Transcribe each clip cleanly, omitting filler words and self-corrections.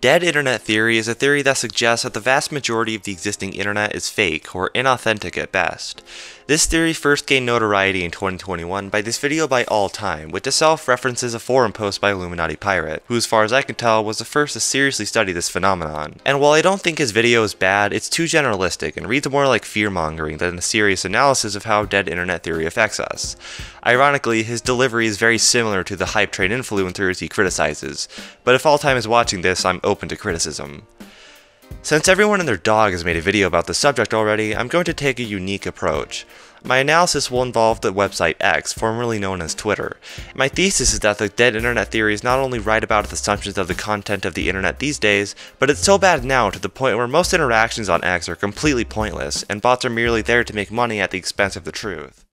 Dead internet theory is a theory that suggests that the vast majority of the existing internet is fake or inauthentic at best. This theory first gained notoriety in 2021 by this video by Alltime, which itself references a forum post by Illuminati Pirate, who as far as I can tell was the first to seriously study this phenomenon. And while I don't think his video is bad, it's too generalistic and reads more like fear-mongering than a serious analysis of how dead internet theory affects us. Ironically, his delivery is very similar to the hype train influencers he criticizes, but if Alltime is watching this, I'm open to criticism. Since everyone and their dog has made a video about the subject already, I'm going to take a unique approach. My analysis will involve the website X, formerly known as Twitter. My thesis is that the dead internet theory is not only right about its assumptions of the content of the internet these days, but it's so bad now to the point where most interactions on X are completely pointless, and bots are merely there to make money at the expense of the truth.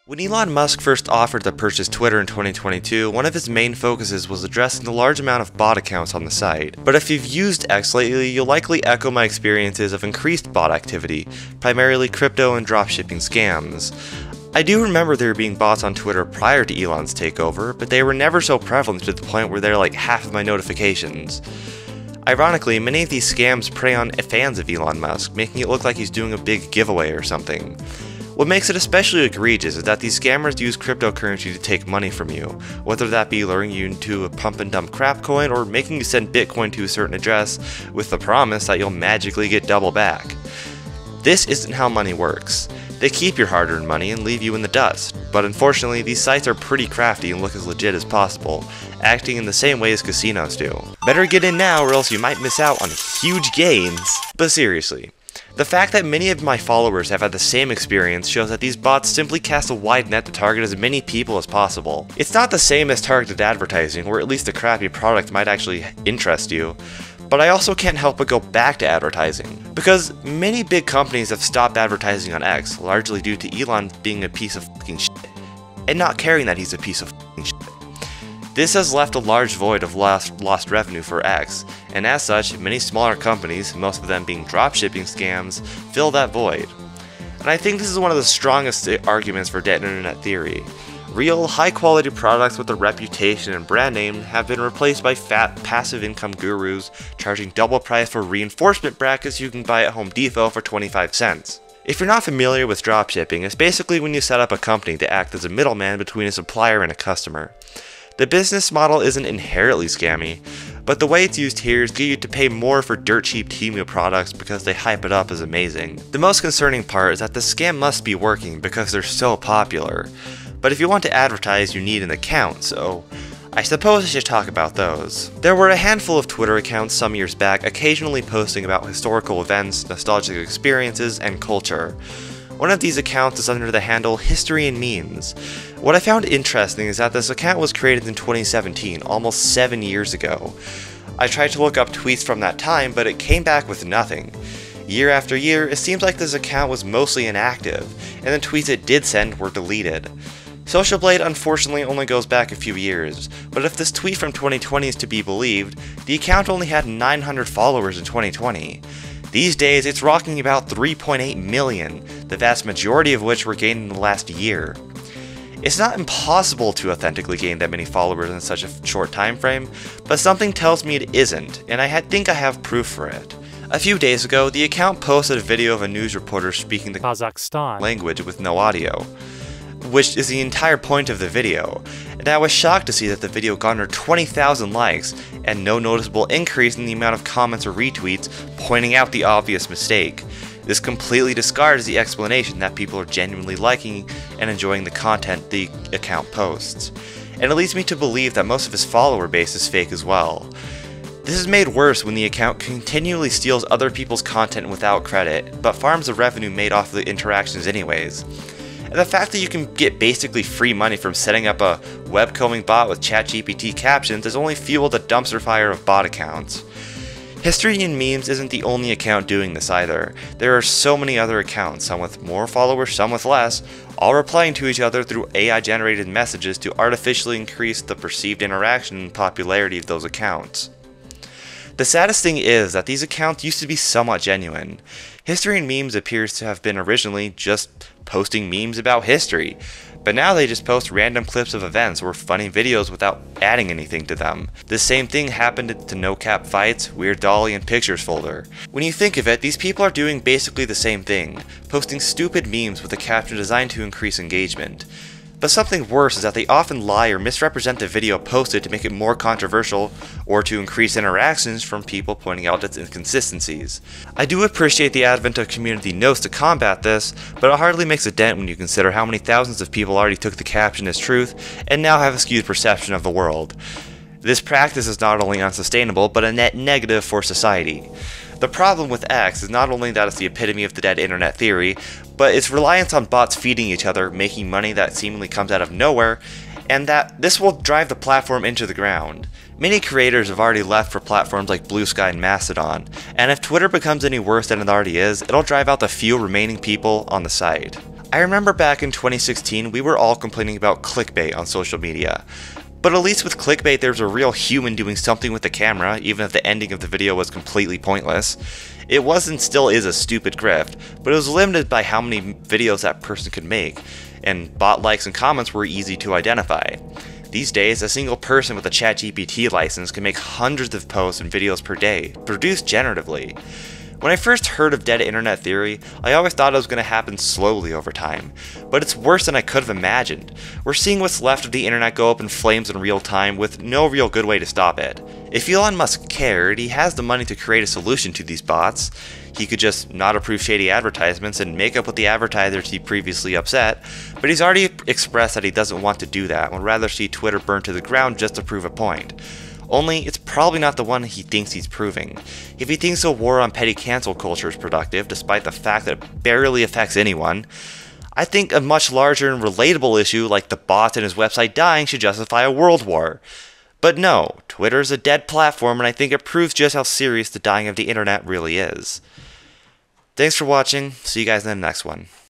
When Elon Musk first offered to purchase Twitter in 2022, one of his main focuses was addressing the large amount of bot accounts on the site. But if you've used X lately, you'll likely echo my experiences of increased bot activity, primarily crypto and dropshipping scams. I do remember there being bots on Twitter prior to Elon's takeover, but they were never so prevalent to the point where they're like half of my notifications. Ironically, many of these scams prey on fans of Elon Musk, making it look like he's doing a big giveaway or something. What makes it especially egregious is that these scammers use cryptocurrency to take money from you, whether that be luring you into a pump and dump crap coin or making you send Bitcoin to a certain address with the promise that you'll magically get double back. This isn't how money works. They keep your hard-earned money and leave you in the dust, but unfortunately these sites are pretty crafty and look as legit as possible, acting in the same way as casinos do. Better get in now or else you might miss out on huge gains. But seriously, the fact that many of my followers have had the same experience shows that these bots simply cast a wide net to target as many people as possible. It's not the same as targeted advertising, where at least a crappy product might actually interest you, but I also can't help but go back to advertising. Because many big companies have stopped advertising on X, largely due to Elon being a piece of fucking shit, and not caring that he's a piece of fucking shit. This has left a large void of lost revenue for X, and as such, many smaller companies, most of them being dropshipping scams, fill that void. And I think this is one of the strongest arguments for dead internet theory. Real, high-quality products with a reputation and brand name have been replaced by fat, passive income gurus charging double price for reinforcement brackets you can buy at Home Depot for 25 cents. If you're not familiar with dropshipping, it's basically when you set up a company to act as a middleman between a supplier and a customer. The business model isn't inherently scammy, but the way it's used here is to get you to pay more for dirt cheap Temu products because they hype it up as amazing. The most concerning part is that the scam must be working because they're so popular. But if you want to advertise, you need an account, so I suppose I should talk about those. There were a handful of Twitter accounts some years back occasionally posting about historical events, nostalgic experiences, and culture. One of these accounts is under the handle History and Memes. What I found interesting is that this account was created in 2017, almost 7 years ago. I tried to look up tweets from that time, but it came back with nothing. Year after year, it seems like this account was mostly inactive, and the tweets it did send were deleted. Social Blade unfortunately only goes back a few years, but if this tweet from 2020 is to be believed, the account only had 900 followers in 2020. These days, it's rocking about 3.8 million, the vast majority of which were gained in the last year. It's not impossible to authentically gain that many followers in such a short time frame, but something tells me it isn't, and I think I have proof for it. A few days ago, the account posted a video of a news reporter speaking the Kazakhstan language with no audio, which is the entire point of the video, and I was shocked to see that the video garnered 20,000 likes and no noticeable increase in the amount of comments or retweets pointing out the obvious mistake. This completely discards the explanation that people are genuinely liking and enjoying the content the account posts, and it leads me to believe that most of his follower base is fake as well. This is made worse when the account continually steals other people's content without credit, but farms the revenue made off the interactions anyways. And the fact that you can get basically free money from setting up a webcombing bot with ChatGPT captions has only fueled a dumpster fire of bot accounts. History and Memes isn't the only account doing this either. There are so many other accounts, some with more followers, some with less, all replying to each other through AI-generated messages to artificially increase the perceived interaction and popularity of those accounts. The saddest thing is that these accounts used to be somewhat genuine. History and Memes appears to have been originally just posting memes about history, But now they just post random clips of events or funny videos without adding anything to them. The same thing happened to No Cap Fights, Weird Dolly, and Pictures Folder. When you think of it, these people are doing basically the same thing, posting stupid memes with a caption designed to increase engagement. But something worse is that they often lie or misrepresent the video posted to make it more controversial or to increase interactions from people pointing out its inconsistencies. I do appreciate the advent of community notes to combat this, but it hardly makes a dent when you consider how many thousands of people already took the caption as truth and now have a skewed perception of the world. This practice is not only unsustainable, but a net negative for society. The problem with X is not only that it's the epitome of the dead internet theory, but its reliance on bots feeding each other, making money that seemingly comes out of nowhere, and that this will drive the platform into the ground. Many creators have already left for platforms like Blue Sky and Mastodon, and if Twitter becomes any worse than it already is, it'll drive out the few remaining people on the site. I remember back in 2016, we were all complaining about clickbait on social media. But at least with clickbait, there's a real human doing something with the camera, even if the ending of the video was completely pointless. It was and still is a stupid grift, but it was limited by how many videos that person could make, and bot likes and comments were easy to identify. These days, a single person with a ChatGPT license can make hundreds of posts and videos per day, produced generatively. When I first heard of dead internet theory, I always thought it was going to happen slowly over time, but it's worse than I could have imagined. We're seeing what's left of the internet go up in flames in real time with no real good way to stop it. If Elon Musk cared, he has the money to create a solution to these bots. He could just not approve shady advertisements and make up with the advertisers he previously upset, but he's already expressed that he doesn't want to do that and would rather see Twitter burn to the ground just to prove a point. Only, it's probably not the one he thinks he's proving. If he thinks a war on petty cancel culture is productive, despite the fact that it barely affects anyone, I think a much larger and relatable issue like the bots and his website dying should justify a world war. But no, Twitter is a dead platform, and I think it proves just how serious the dying of the internet really is. Thanks for watching, see you guys in the next one.